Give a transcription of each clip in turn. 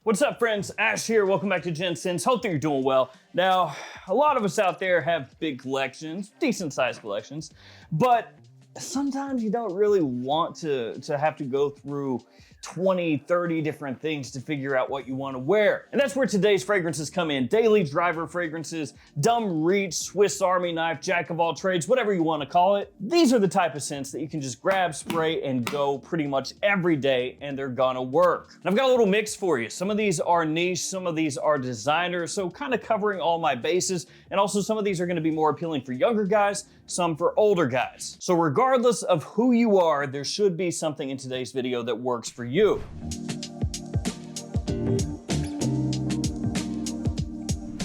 What's up, friends? Ash here. Welcome back to Gents. Hope that you're doing well. Now, a lot of us out there have big collections, decent sized collections, but sometimes you don't really want to have to go through 20, 30 different things to figure out what you want to wear. And that's where today's fragrances come in. Daily driver fragrances, dumb reach, Swiss Army knife, jack of all trades, whatever you want to call it. These are the type of scents that you can just grab, spray, and go pretty much every day, and they're gonna work. And I've got a little mix for you. Some of these are niche, some of these are designer, so kind of covering all my bases. And also some of these are gonna be more appealing for younger guys, some for older guys. So regardless of who you are, there should be something in today's video that works for you.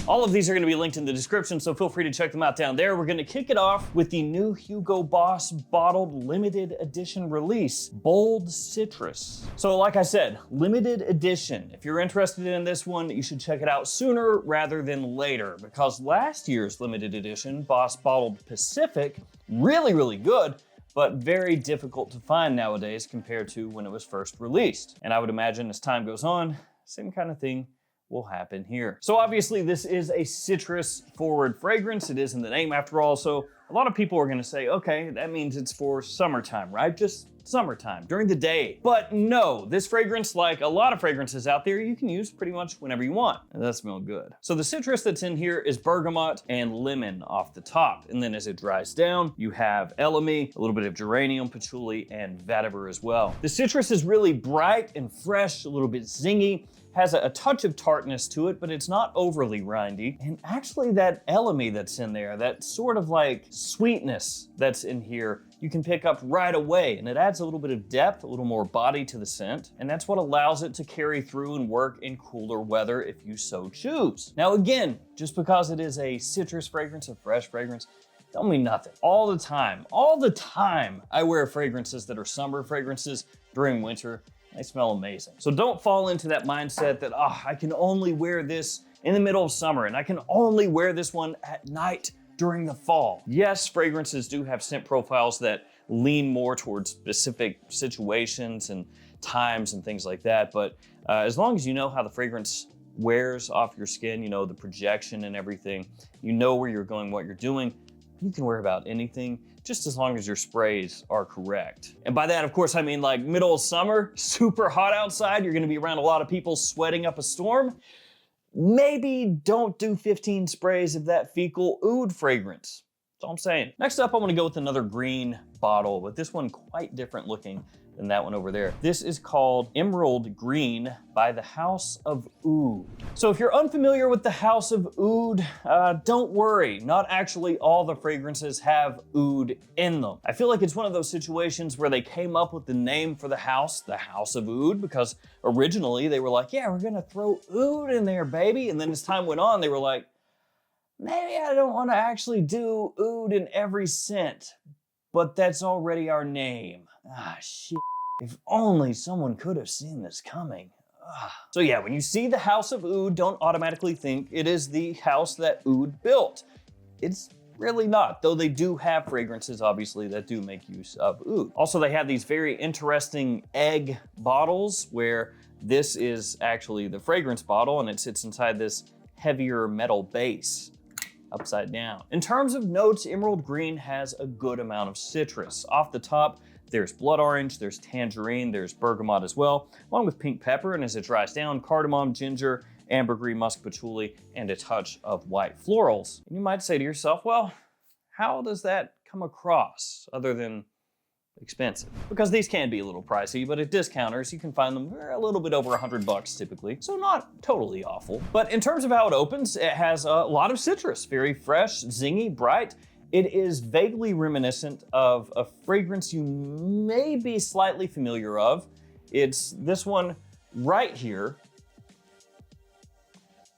All of these are going to be linked in the description, so feel free to check them out down there. We're going to kick it off with the new Hugo Boss bottled limited edition release, Bold Citrus. So like I said, limited edition. If you're interested in this one, you should check it out sooner rather than later, because last year's limited edition, Boss Bottled Pacific, really good, but very difficult to find nowadays compared to when it was first released. And I would imagine as time goes on, same kind of thing will happen here. So obviously this is a citrus forward fragrance. It is in the name after all. So a lot of people are gonna say, okay, that means it's for summertime, right? Just summertime, during the day. But no, this fragrance, like a lot of fragrances out there, you can use pretty much whenever you want. And that smells good. So the citrus that's in here is bergamot and lemon off the top. And then as it dries down, you have elemi, a little bit of geranium, patchouli, and vetiver as well. The citrus is really bright and fresh, a little bit zingy, has a touch of tartness to it, but it's not overly rindy. And actually that elemi that's in there, that sort of like sweetness that's in here, you can pick up right away, and it adds a little bit of depth, a little more body to the scent, and that's what allows it to carry through and work in cooler weather if you so choose. Now again, just because it is a citrus fragrance, a fresh fragrance, don't mean nothing. All the time, I wear fragrances that are summer fragrances during winter. They smell amazing. So don't fall into that mindset that, I can only wear this in the middle of summer, and I can only wear this one at night during the fall. Yes, fragrances do have scent profiles that lean more towards specific situations and times and things like that, but as long as you know how the fragrance wears off your skin, you know the projection and everything, you know where you're going, what you're doing, you can wear about anything, just as long as your sprays are correct. And by that, of course, I mean like middle of summer, super hot outside, you're gonna be around a lot of people sweating up a storm. Maybe don't do 15 sprays of that fecal oud fragrance. That's all I'm saying. Next up, I'm gonna go with another green bottle, but this one quite different looking than that one over there. This is called Emerald Green by the House of Oud. So if you're unfamiliar with the House of Oud, don't worry, not actually all the fragrances have oud in them. I feel like it's one of those situations where they came up with the name for the House of Oud, because originally they were like, yeah, we're gonna throw oud in there, baby. And then as time went on, they were like, maybe I don't wanna actually do oud in every scent, but that's already our name. Shit. If only someone could have seen this coming. So yeah, when you see the House of Oud, don't automatically think it is the house that Oud built. It's really not, though they do have fragrances, obviously, that do make use of oud. Also, they have these very interesting egg bottles where this is actually the fragrance bottle and it sits inside this heavier metal base. Upside down. In terms of notes, Emerald Green has a good amount of citrus. Off the top, there's blood orange, there's tangerine, there's bergamot as well, along with pink pepper, and as it dries down, cardamom, ginger, ambergris, musk patchouli, and a touch of white florals. And you might say to yourself, well, how does that come across other than expensive? Because these can be a little pricey, but at discounters, you can find them a little bit over $100 typically, so not totally awful. But in terms of how it opens, it has a lot of citrus, very fresh, zingy, bright. It is vaguely reminiscent of a fragrance you may be slightly familiar of. It's this one right here.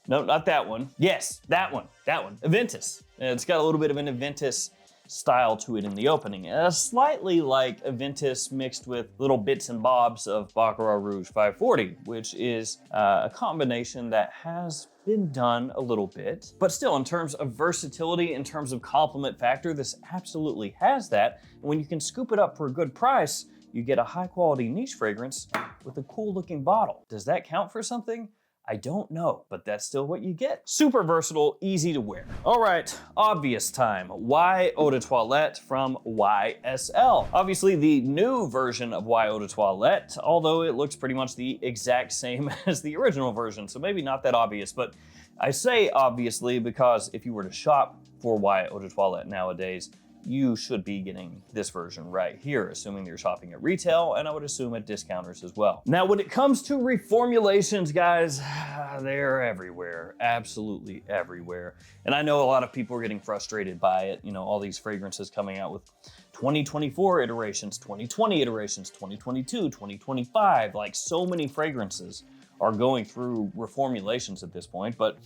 No, not that one. Yes, that one, Aventus. It's got a little bit of an Aventus style to it in the opening. Slightly like Aventus mixed with little bits and bobs of Baccarat Rouge 540, which is a combination that has been done a little bit, but still in terms of versatility, in terms of complement factor, this absolutely has that. And when you can scoop it up for a good price, you get a high quality niche fragrance with a cool looking bottle. Does that count for something? I don't know, but that's still what you get. Super versatile, easy to wear. All right, obvious time. Y Eau de Toilette from YSL. Obviously the new version of Y Eau de Toilette, although it looks pretty much the exact same as the original version, so maybe not that obvious, but I say obviously because if you were to shop for Y Eau de Toilette nowadays, you should be getting this version right here, assuming you're shopping at retail, and I would assume at discounters as well. Now, when it comes to reformulations, guys, they're everywhere, absolutely everywhere. And I know a lot of people are getting frustrated by it. You know, all these fragrances coming out with 2024 iterations, 2020 iterations, 2022, 2025, like so many fragrances are going through reformulations at this point, but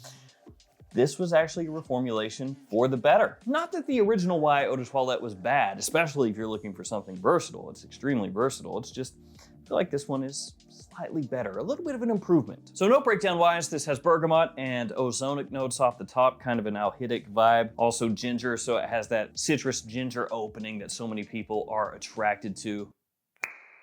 this was actually a reformulation for the better. Not that the original Y Eau de Toilette was bad, especially if you're looking for something versatile. It's extremely versatile. It's just, I feel like this one is slightly better, a little bit of an improvement. So note breakdown wise, this has bergamot and ozonic notes off the top, kind of an alhydic vibe. Also ginger, so it has that citrus ginger opening that so many people are attracted to.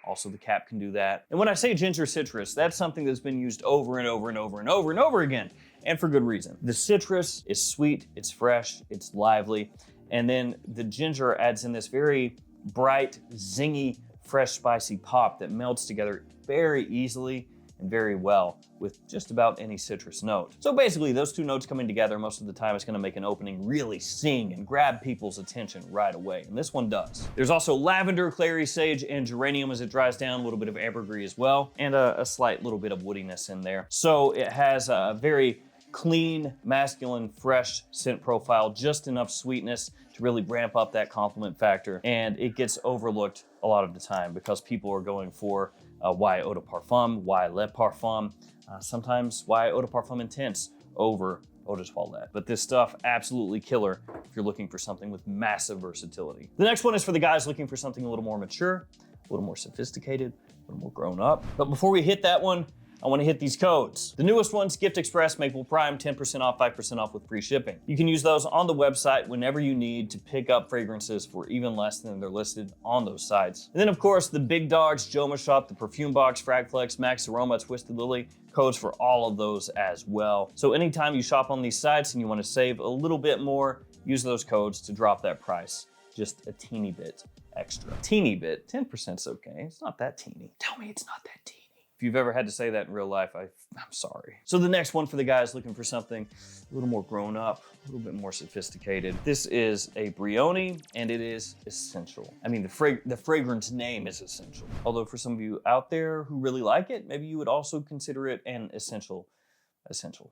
Also, the cap can do that. And when I say ginger citrus, that's something that's been used over and over and over and over and over again, and for good reason. The citrus is sweet, it's fresh, it's lively, and then the ginger adds in this very bright, zingy, fresh, spicy pop that melts together very easily and very well with just about any citrus note. So basically, those two notes coming together most of the time is gonna make an opening really sing and grab people's attention right away, and this one does. There's also lavender, clary sage, and geranium as it dries down, a little bit of ambergris as well, and a slight little bit of woodiness in there. So it has a very clean, masculine, fresh scent profile, just enough sweetness to really ramp up that compliment factor, and it gets overlooked a lot of the time because people are going for Y Eau de Parfum, Y Le Parfum, sometimes Y Eau de Parfum Intense over Eau de Toilette. But this stuff, absolutely killer if you're looking for something with massive versatility. The next one is for the guys looking for something a little more mature, a little more sophisticated, a little more grown up. But before we hit that one, I want to hit these codes. The newest ones, Gift Express, Maple Prime, 10% off, 5% off with free shipping. You can use those on the website whenever you need to pick up fragrances for even less than they're listed on those sites. And then of course, the big dogs, JOMASHOP, the Perfume Box, Fragflex, Max Aroma, Twisted Lily, codes for all of those as well. So anytime you shop on these sites and you want to save a little bit more, use those codes to drop that price just a teeny bit extra. Teeny bit, 10%'s okay. It's not that teeny. Tell me it's not that teeny. If you've ever had to say that in real life, I'm sorry. So the next one for the guys looking for something a little more grown up, a little bit more sophisticated. This is a Brioni, and it is Essentiel. I mean, the fragrance name is Essentiel. Although for some of you out there who really like it, maybe you would also consider it an essential.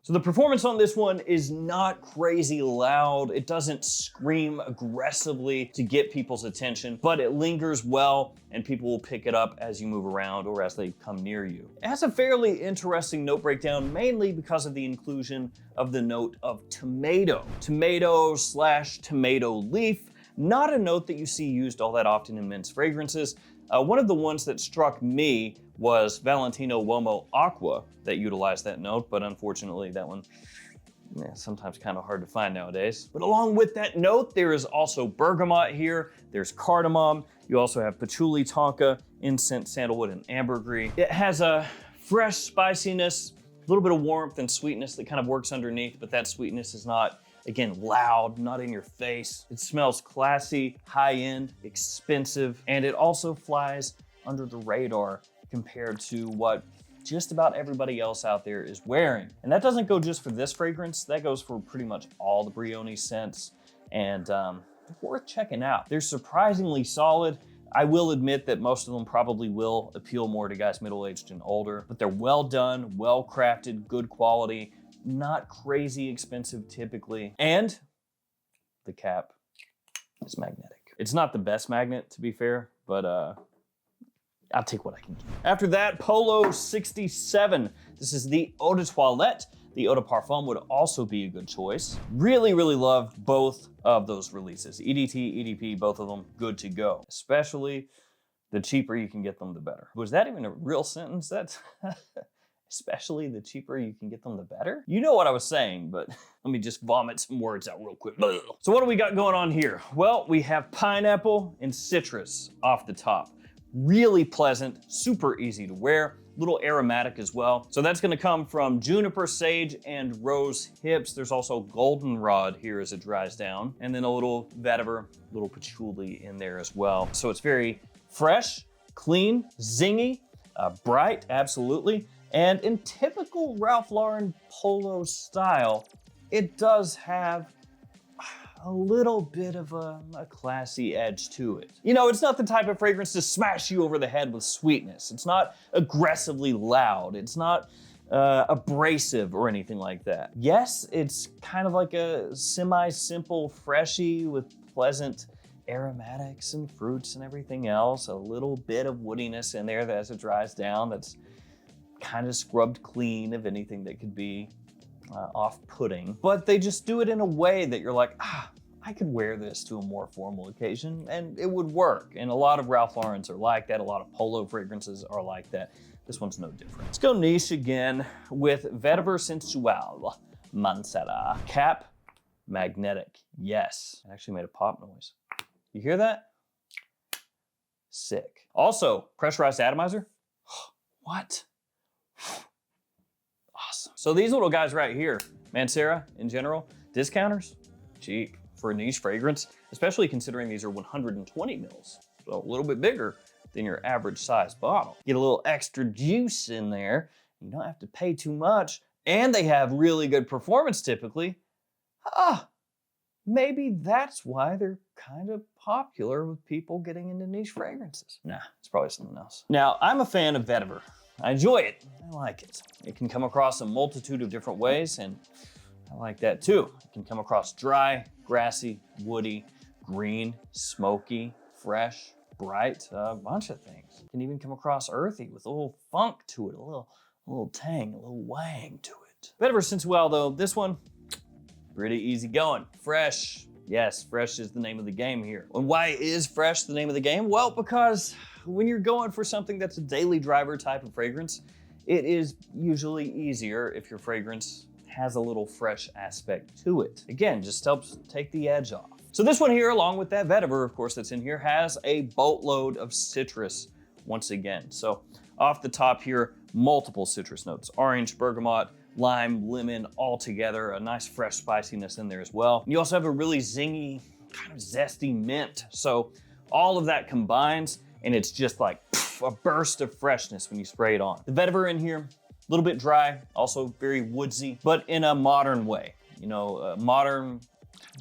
So the performance on this one is not crazy loud. It doesn't scream aggressively to get people's attention, but it lingers well and people will pick it up as you move around or as they come near you. It has a fairly interesting note breakdown, mainly because of the inclusion of the note of tomato. Tomato/tomato leaf, not a note that you see used all that often in men's fragrances. One of the ones that struck me was Valentino Uomo Aqua that utilized that note, but unfortunately that one, sometimes kind of hard to find nowadays. But along with that note, there is also bergamot here, there's cardamom, you also have patchouli, tonka, incense, sandalwood, and ambergris. It has a fresh spiciness, a little bit of warmth and sweetness that kind of works underneath, but that sweetness is not, again, loud, not in your face. It smells classy, high-end, expensive, and it also flies under the radar compared to what just about everybody else out there is wearing. And that doesn't go just for this fragrance, that goes for pretty much all the Brioni scents, and worth checking out. They're surprisingly solid. I will admit that most of them probably will appeal more to guys middle-aged and older, but they're well done, well crafted, good quality, not crazy expensive typically, and the cap is magnetic. It's not the best magnet, to be fair, but I'll take what I can get. After that, Polo 67. This is the Eau de Toilette. The Eau de Parfum would also be a good choice. Really, really loved both of those releases. EDT, EDP, both of them good to go. Especially the cheaper you can get them, the better. Was that even a real sentence? That's especially the cheaper you can get them, the better? You know what I was saying, but let me just vomit some words out real quick. So what do we got going on here? Well, we have pineapple and citrus off the top. Really pleasant, super easy to wear. little aromatic as well. So that's gonna come from juniper, sage, and rose hips. There's also goldenrod here as it dries down, and then a little vetiver, little patchouli in there as well. So it's very fresh, clean, zingy, bright, absolutely. And in typical Ralph Lauren Polo style, it does have a little bit of a classy edge to it. You know, it's not the type of fragrance to smash you over the head with sweetness. It's not aggressively loud. It's not abrasive or anything like that. Yes, it's kind of like a semi-simple freshie with pleasant aromatics and fruits and everything else. A little bit of woodiness in there as it dries down that's kind of scrubbed clean of anything that could be off-putting. But they just do it in a way that you're like, I could wear this to a more formal occasion and it would work. And a lot of Ralph Lauren's are like that. A lot of Polo fragrances are like that. This one's no different. Let's go niche again with Vetiver Sensuel Mancera. Cap magnetic. Yes, it actually made a pop noise. You hear that? Sick. Also, pressurized atomizer. What? Awesome. So these little guys right here, Mancera in general, discounters, cheap for a niche fragrance, especially considering these are 120 mils, so a little bit bigger than your average size bottle. Get a little extra juice in there. You don't have to pay too much, and they have really good performance typically. Maybe that's why they're kind of popular with people getting into niche fragrances. Nah, it's probably something else. Now, I'm a fan of Vetiver. I enjoy it, I like it. It can come across a multitude of different ways, and I like that too. It can come across dry, grassy, woody, green, smoky, fresh, bright, a bunch of things. It can even come across earthy with a little funk to it, a little tang, a little wang to it. Vetiver Sensuel though, this one, pretty easy going. Fresh, yes, fresh is the name of the game here. And why is fresh the name of the game? Well, because when you're going for something that's a daily driver type of fragrance, it is usually easier if your fragrance has a little fresh aspect to it. Again, just helps take the edge off. So this one here, along with that vetiver, of course, that's in here, has a boatload of citrus once again. So off the top here, multiple citrus notes, orange, bergamot, lime, lemon, all together, a nice fresh spiciness in there as well. You also have a really zingy, kind of zesty mint. So all of that combines, and it's just like a burst of freshness when you spray it on. The vetiver in here, a little bit dry, also very woodsy, but in a modern way. You know, a modern,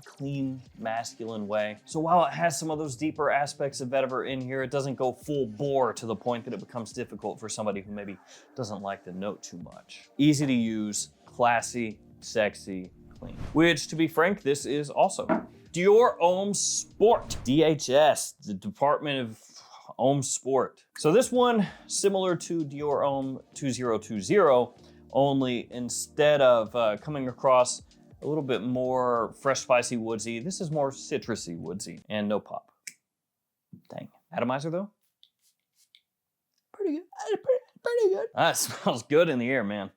clean, masculine way. So while it has some of those deeper aspects of vetiver in here, it doesn't go full bore to the point that it becomes difficult for somebody who maybe doesn't like the note too much. Easy to use, classy, sexy, clean. Which, to be frank, this is also. Dior Homme Sport, DHS, the Department of Homme Sport. So this one, similar to Dior Homme 2020, only instead of coming across a little bit more fresh, spicy, woodsy, this is more citrusy, woodsy, and no pop. Dang. Atomizer though? Pretty good, pretty good. That smells good in the air, man.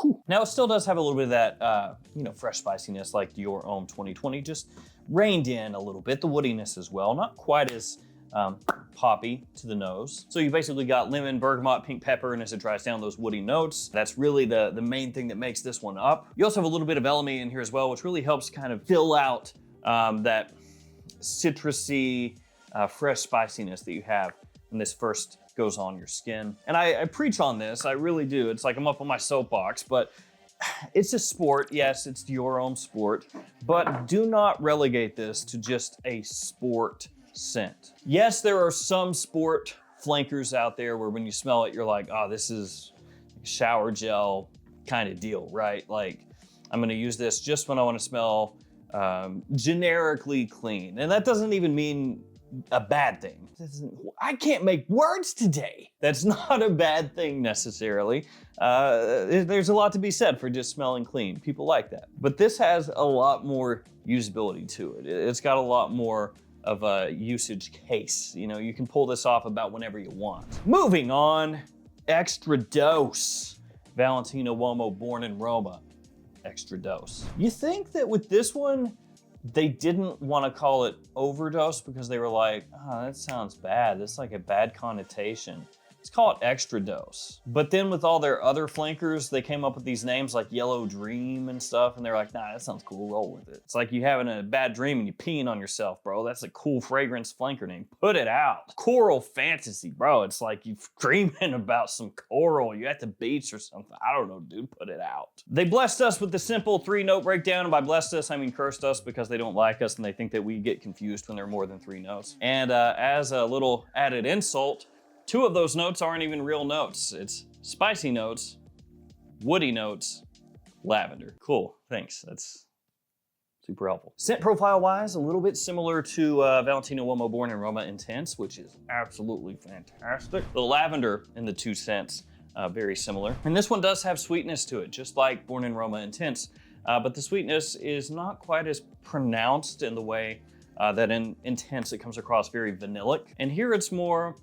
Whew. Now it still does have a little bit of that, you know, fresh spiciness like Dior Homme 2020, just reined in a little bit, the woodiness as well, not quite as poppy to the nose. So you basically got lemon, bergamot, pink pepper, and as it dries down, those woody notes. That's really the main thing that makes this one up. You also have a little bit of elemi in here as well, which really helps kind of fill out that citrusy, fresh spiciness that you have when this first goes on your skin. And I preach on this, I really do. It's like I'm up on my soapbox, but it's a sport. Yes, it's Dior Homme Sport, but do not relegate this to just a sport scent. Yes, there are some sport flankers out there where when you smell it, you're like, oh, this is shower gel kind of deal, right? Like, I'm gonna use this just when I wanna smell generically clean. And that doesn't even mean a bad thing. I can't make words today. That's not a bad thing necessarily. There's a lot to be said for just smelling clean. People like that. But this has a lot more usability to it. It's got a lot more of a usage case. You know, you can pull this off about whenever you want. Moving on, extra dose. Valentino Uomo, born in Roma, extra dose. You think that with this one, they didn't want to call it overdose because they were like, oh, that sounds bad. That's like a bad connotation. let's call it extra dose. But then with all their other flankers, they came up with these names like Yellow Dream and stuff, and they're like, nah, that sounds cool, roll with it. It's like you having a bad dream and you peeing on yourself, bro. That's a cool fragrance flanker name. Put it out. Coral Fantasy, bro. It's like you dreaming about some coral. You at the beach or something. I don't know, dude, put it out. They blessed us with the simple 3-note breakdown, and by blessed us, I mean cursed us because they don't like us and they think that we get confused when there are more than 3 notes. And as a little added insult, 2 of those notes aren't even real notes. It's spicy notes, woody notes, lavender. Cool, thanks. That's super helpful. Scent profile-wise, a little bit similar to Valentino Uomo Born in Roma Intense, which is absolutely fantastic. The lavender in the 2 scents, very similar. And this one does have sweetness to it, just like Born in Roma Intense, but the sweetness is not quite as pronounced in the way that in Intense it comes across very vanillic. And here it's more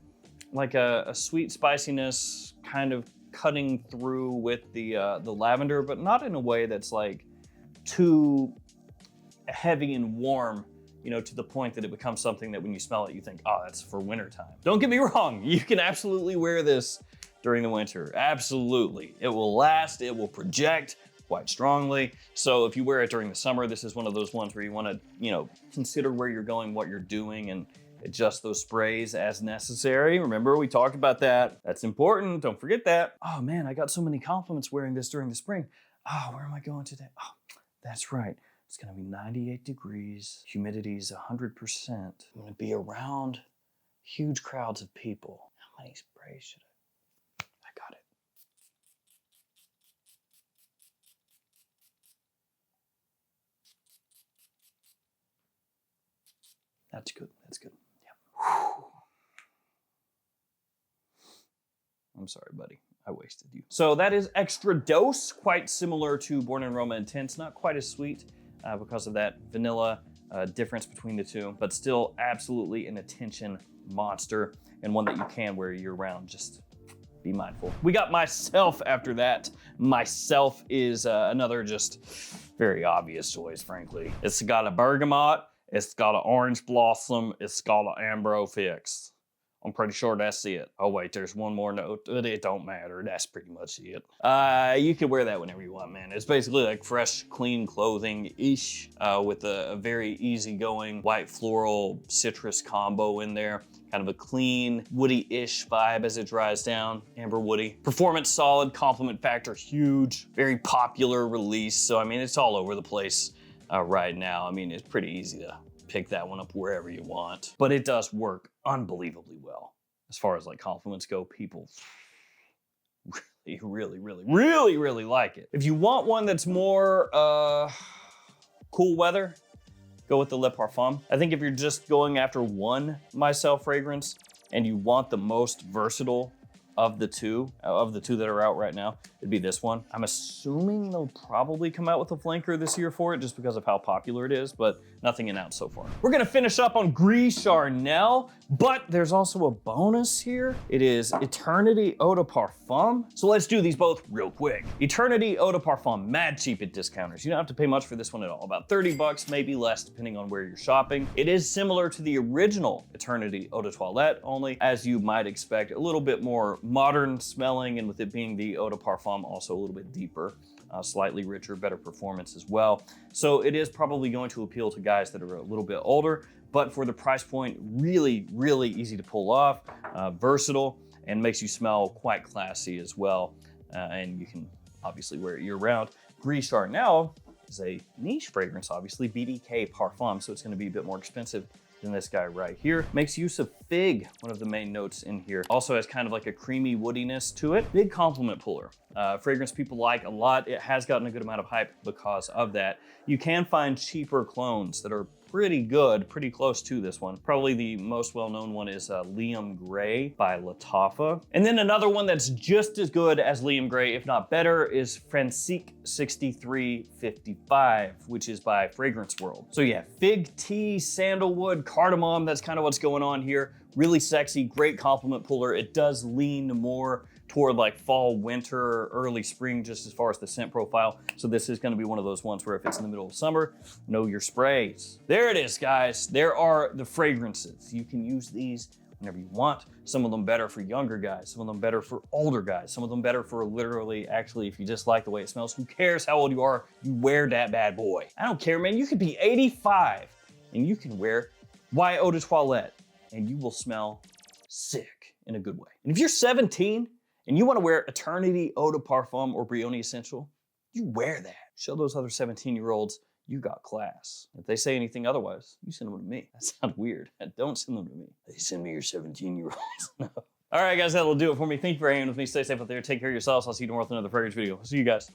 like a sweet spiciness kind of cutting through with the lavender, but not in a way that's like too heavy and warm, you know, to the point that it becomes something that when you smell it, you think, oh, that's for wintertime. Don't get me wrong, you can absolutely wear this during the winter. Absolutely. It will last, it will project quite strongly. So if you wear it during the summer, this is one of those ones where you want to, you know, consider where you're going, what you're doing, and adjust those sprays as necessary. Remember, we talked about that. That's important. Don't forget that. Oh man, I got so many compliments wearing this during the spring. Oh, where am I going today? Oh, that's right. It's gonna be 98 degrees. Humidity's 100%. I'm gonna be around huge crowds of people. How many sprays should I got it. That's good. That's good. Yeah. I'm sorry, buddy. I wasted you. So that is Extra Dose, quite similar to Born in Roma Intense, not quite as sweet because of that vanilla difference between the two, but still absolutely an attention monster and one that you can wear year round. Just be mindful. We got Myslf after that. Myslf is another just very obvious choice, frankly. It's got a bergamot, it's got an orange blossom, it's got an ambro fix. I'm pretty sure that's it. Oh wait, there's one more note, but it don't matter. That's pretty much it. You can wear that whenever you want, man. It's basically like fresh, clean clothing-ish with a very easygoing white floral citrus combo in there. Kind of a clean, woody-ish vibe as it dries down, amber woody. Performance solid, compliment factor huge, very popular release. So I mean, it's all over the place right now. I mean, it's pretty easy to pick that one up wherever you want, but it does work unbelievably well. As far as like compliments go, people really like it. If you want one that's more cool weather, go with the Le Parfum. I think if you're just going after one Myslf fragrance and you want the most versatile of the two that are out right now, it'd be this one. I'm assuming they'll probably come out with a flanker this year for it just because of how popular it is, but nothing announced so far. We're gonna finish up on Gris Charnel, but there's also a bonus here. It is Eternity Eau de Parfum. So let's do these both real quick. Eternity Eau de Parfum, mad cheap at discounters. You don't have to pay much for this one at all. About 30 bucks, maybe less, depending on where you're shopping. It is similar to the original Eternity Eau de Toilette, only as you might expect, a little bit more modern smelling, and with it being the Eau de Parfum, also a little bit deeper, slightly richer, better performance as well. So it is probably going to appeal to guys that are a little bit older, but for the price point, really easy to pull off, versatile, and makes you smell quite classy as well. And you can obviously wear it year round. Gris Charnel is a niche fragrance, obviously, BDK Parfum, so it's gonna be a bit more expensive than this guy right here. Makes use of fig, one of the main notes in here. Also has kind of like a creamy woodiness to it. Big compliment puller. Fragrance people like a lot. It has gotten a good amount of hype because of that. You can find cheaper clones that are pretty good, pretty close to this one. Probably the most well-known one is Liam Gray by Lattafa. And then another one that's just as good as Liam Gray, if not better, is Francique 6355, which is by Fragrance World. So yeah, fig tea, sandalwood, cardamom, that's kind of what's going on here. Really sexy, great compliment puller. It does lean more toward like fall, winter, early spring, just as far as the scent profile. So this is gonna be one of those ones where if it's in the middle of summer, know your sprays. There it is, guys. There are the fragrances. You can use these whenever you want. Some of them better for younger guys, some of them better for older guys, some of them better for literally, actually, if you just like the way it smells, who cares how old you are, you wear that bad boy. I don't care, man, you could be 85 and you can wear Eau de Toilette and you will smell sick in a good way. And if you're 17 and you want to wear Eternity Eau de Parfum or Brioni Essential, you wear that. Show those other 17-year-olds you got class. If they say anything otherwise, you send them to me. That sounds weird. Don't send them to me. They send me your 17-year-olds. No. All right, guys, that'll do it for me. Thank you for hanging with me. Stay safe out there. Take care of yourselves. I'll see you tomorrow with another fragrance video. See you guys.